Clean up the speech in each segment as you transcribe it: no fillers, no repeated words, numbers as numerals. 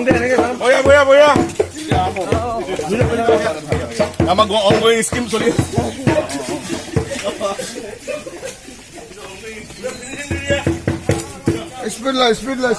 বঢ়িয়া আমাক ongoing scheme চলি আছে স্পিড লা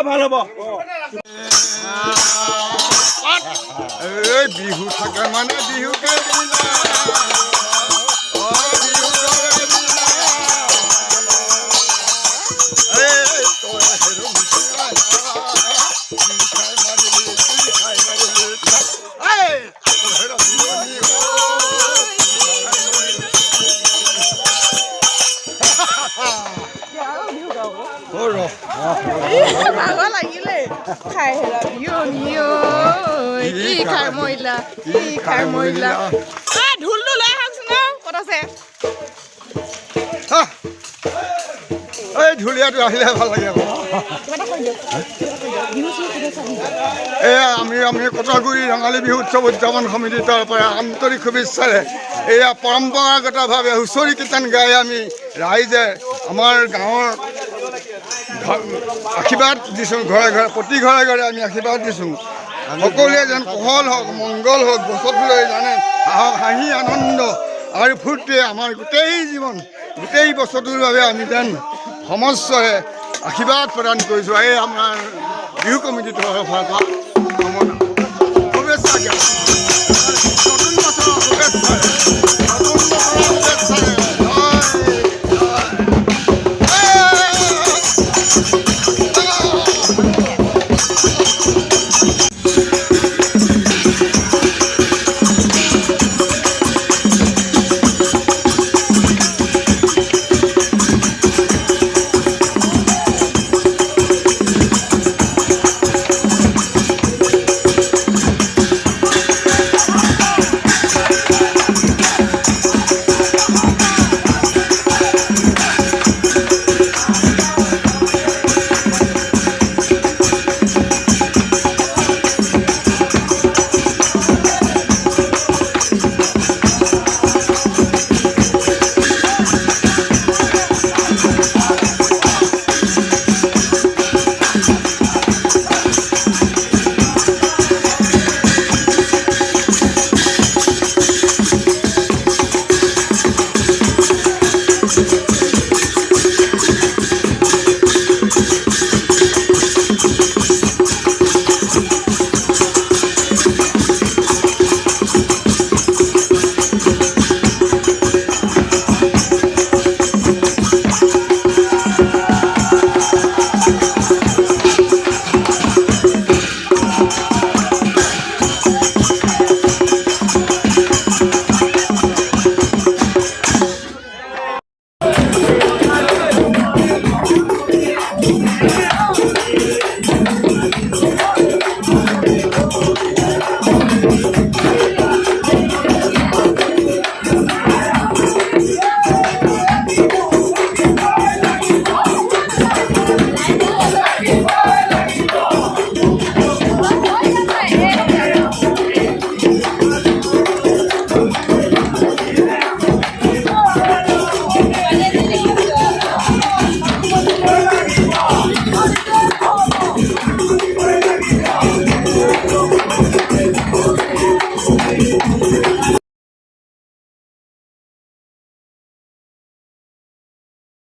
ভাল হ'ব বিহু থাকে মানে বিহুকে ভাগৰ লাগিলে খাই হেৰা কি খাই মৰিলা ঢোলটো লৈ আহকচোন ক'ত আছে এই ঢুলীয়াটো আহিলে ভাল লাগে আকৌ এয়া আমি কটাগুৰি ৰঙালী বিহু উৎসৱ উদযাপন সমিতিৰ তাৰ পৰা আন্তৰিক শুভেচ্ছাৰে এয়া পৰম্পৰাগতভাৱে হুঁচৰি কীৰ্তন গাই আমি ৰাইজে আমাৰ গাঁৱৰ আশীৰ্বাদ দিছোঁ ঘৰে ঘৰে প্ৰতি ঘৰে ঘৰে আমি আশীৰ্বাদ দিছোঁ সকলোৱে যেন কুশল হওক মংগল হওক বছৰটোলৈ জানে হাঁহি আনন্দ আৰু ফূৰ্তিৰে আমাৰ গোটেই জীৱন গোটেই বছৰটোৰ বাবে আমি যেন সমস্বৰে আশীৰ্বাদ প্ৰদান কৰিছোঁ এই আমাৰ বিহু কমিটিৰ ফালৰ পৰা শুভেচ্ছা জ্ঞাপন নতুন বছৰৰ শুভেচ্ছা নতুন বছৰৰ শুভেচ্ছাৰে